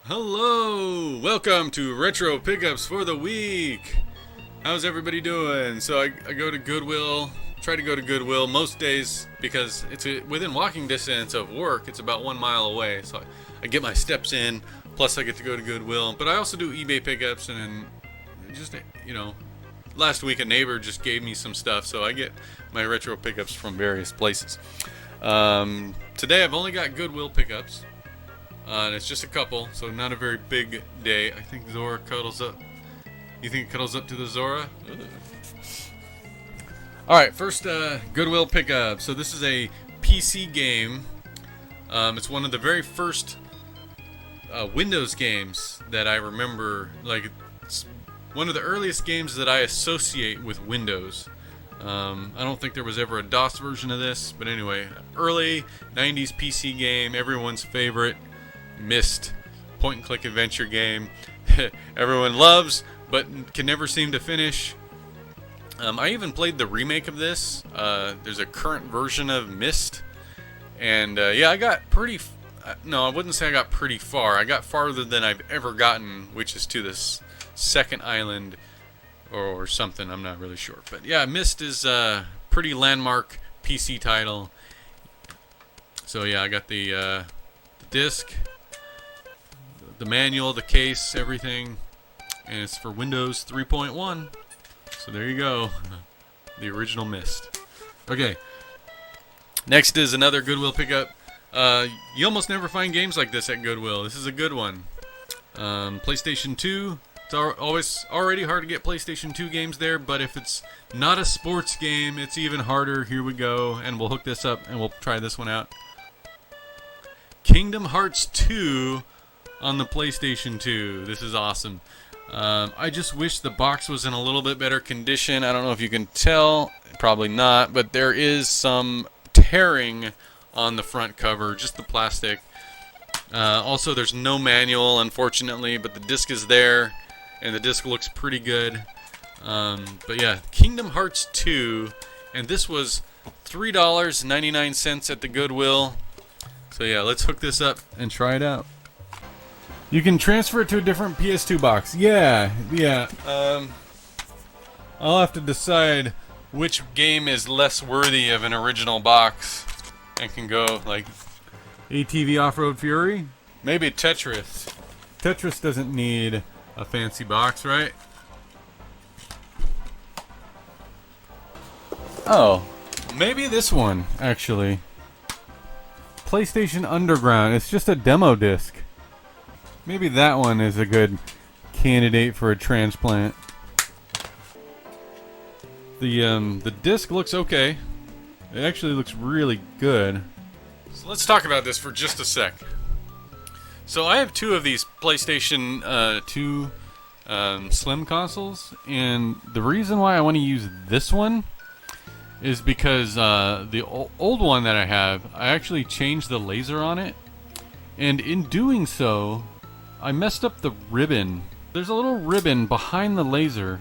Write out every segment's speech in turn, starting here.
Hello! Welcome to Retro Pickups for the Week! How's everybody doing? So I go to Goodwill, try to go to Goodwill most days because it's within walking distance of work. It's about 1 mile away, so I get my steps in, plus I get to go to Goodwill. But I also do eBay pickups, and just, last week a neighbor just gave me some stuff, so I get my retro pickups from various places. Today I've only got Goodwill pickups. And it's just a couple, so not a very big day. I think Zora cuddles up. You think it cuddles up to the Zora? Alright, first Goodwill pickup. So this is a PC game. It's one of the very first Windows games that I remember. Like, it's one of the earliest games that I associate with Windows. I don't think there was ever a DOS version of this, but anyway, early 90s PC game, everyone's favorite. Myst, point-and-click adventure game everyone loves but can never seem to finish. I even played the remake of this. There's a current version of Myst, and yeah, I got pretty no, I wouldn't say I got pretty far. I got farther than I've ever gotten, which is to this second island or something. I'm not really sure, but yeah, Myst is a pretty landmark PC title. So yeah, I got the disc, the manual, the case, everything, and it's for Windows 3.1. So there you go, the original Myst. Okay, next is another Goodwill pickup. You almost never find games like this at Goodwill. This is a good one. PlayStation 2. It's already hard to get PlayStation 2 games there, but if it's not a sports game, it's even harder. Here we go, and we'll hook this up and we'll try this one out. Kingdom Hearts 2 on the PlayStation 2. This is awesome. I just wish the box was in a little bit better condition. I don't know if you can tell, probably not, but there is some tearing on the front cover, just the plastic. Also, there's no manual, unfortunately, but the disc is there, and the disc looks pretty good. But yeah, Kingdom Hearts 2, and this was $3.99 at the Goodwill. So yeah, let's hook this up and try it out. You can transfer it to a different PS2 box. Yeah. I'll have to decide which game is less worthy of an original box and can go like ATV Off-Road Fury. Maybe Tetris. Tetris doesn't need a fancy box, right? Oh, maybe this one actually. PlayStation Underground. It's just a demo disc. Maybe that one is a good candidate for a transplant. The disc looks okay. It actually looks really good. So let's talk about this for just a sec. So I have two of these PlayStation 2 Slim consoles, and the reason why I want to use this one is because the old one that I have, I actually changed the laser on it, and in doing so, I messed up the ribbon. There's a little ribbon behind the laser.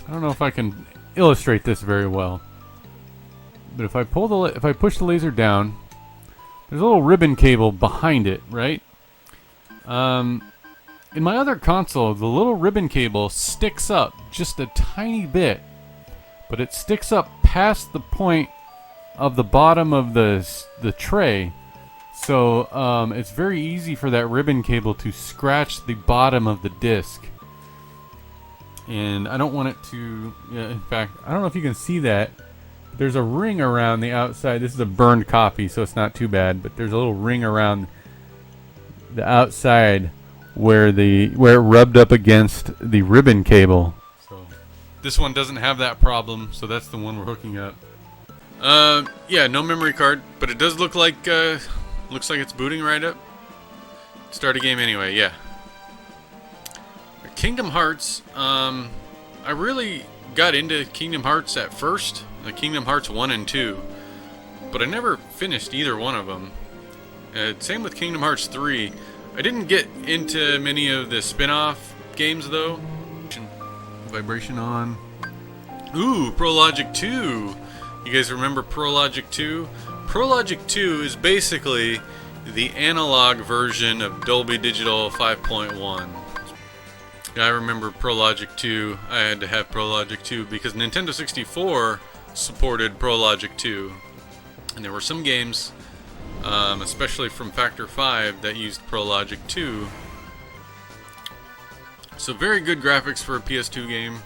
I don't know if I can illustrate this very well, but if I push the laser down, there's a little ribbon cable behind it, right? In my other console, the little ribbon cable sticks up just a tiny bit, but it sticks up past the point of the bottom of the tray. So it's very easy for that ribbon cable to scratch the bottom of the disc. And I don't want it to... Yeah, in fact, I don't know if you can see that. There's a ring around the outside. This is a burned copy, so it's not too bad. But there's a little ring around the outside where it rubbed up against the ribbon cable. So this one doesn't have that problem, so that's the one we're hooking up. Yeah, no memory card, but it does look like it's booting right up. Start a game anyway, yeah. Kingdom Hearts, I really got into Kingdom Hearts at first, like Kingdom Hearts 1 and 2, but I never finished either one of them. Same with Kingdom Hearts 3. I didn't get into many of the spin-off games though. Vibration on. Ooh, ProLogic 2. You guys remember ProLogic 2? ProLogic 2 is basically the analog version of Dolby Digital 5.1. I remember ProLogic 2. I had to have ProLogic 2 because Nintendo 64 supported ProLogic 2. And there were some games, especially from Factor 5, that used ProLogic 2. So very good graphics for a PS2 game.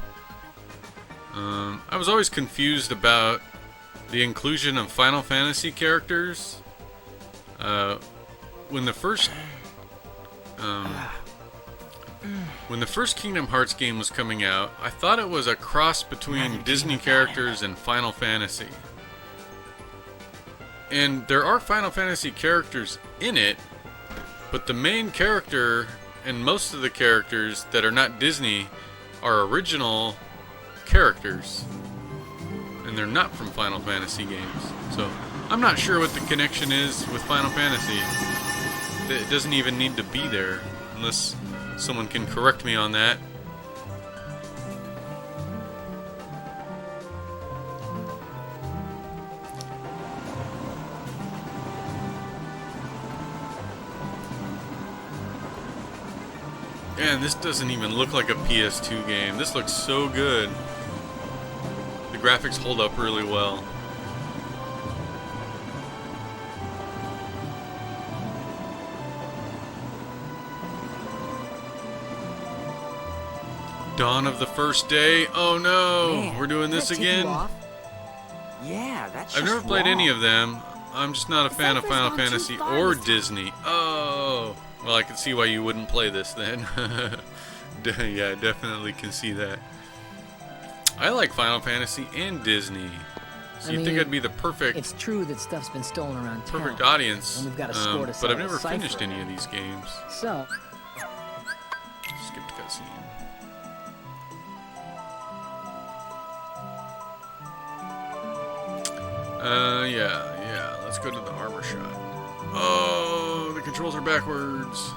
I was always confused about the inclusion of Final Fantasy characters. When the first Kingdom Hearts game was coming out, I thought it was a cross between Disney characters and Final Fantasy. And there are Final Fantasy characters in it, but the main character and most of the characters that are not Disney are original characters. And they're not from Final Fantasy games. So I'm not sure what the connection is with Final Fantasy. It doesn't even need to be there, unless someone can correct me on that. Man, this doesn't even look like a PS2 game. This looks so good. The graphics hold up really well. Dawn of the First Day. Oh no, Man, we're doing this again. Yeah, that's I've never played any of them. I'm just not a fan of Final Fantasy or Disney. Oh, well, I can see why you wouldn't play this then. Yeah, definitely can see that. I like Final Fantasy and Disney. So you'd think I'd be the perfect... It's true that stuff's been stolen around town. Perfect audience. And we've got a score to but I've settle never the cipher. finished any of these games. So, Skipped cutscene. Yeah. Let's go to the armor shot. Oh, the controls are backwards.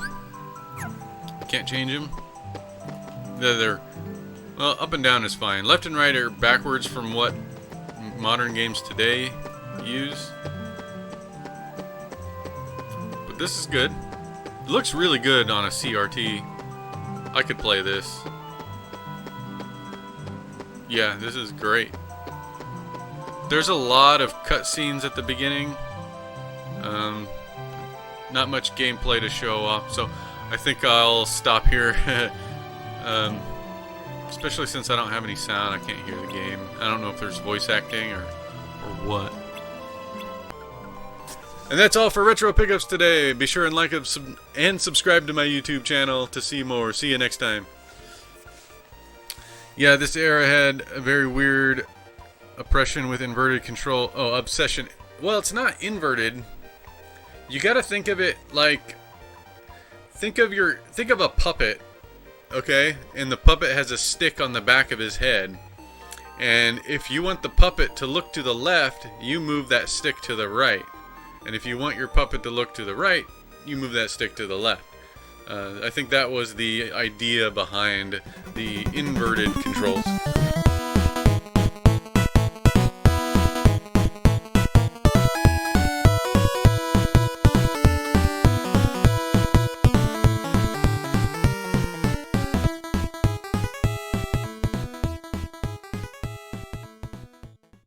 Can't change them. They're well, up and down is fine. Left and right are backwards from what modern games today use. But this is good. It looks really good on a CRT. I could play this. Yeah, this is great. There's a lot of cutscenes at the beginning. Not much gameplay to show off, so I think I'll stop here. Especially since I don't have any sound, I can't hear the game. I don't know if there's voice acting or what. And that's all for Retro Pickups today. Be sure and like and subscribe to my YouTube channel to see more. See you next time. Yeah, this era had a very weird oppression with inverted control. Oh, obsession. Well, it's not inverted. You gotta think of it like... Think of a puppet, okay? And the puppet has a stick on the back of his head. And if you want the puppet to look to the left, you move that stick to the right. And if you want your puppet to look to the right, you move that stick to the left. I think that was the idea behind the inverted controls.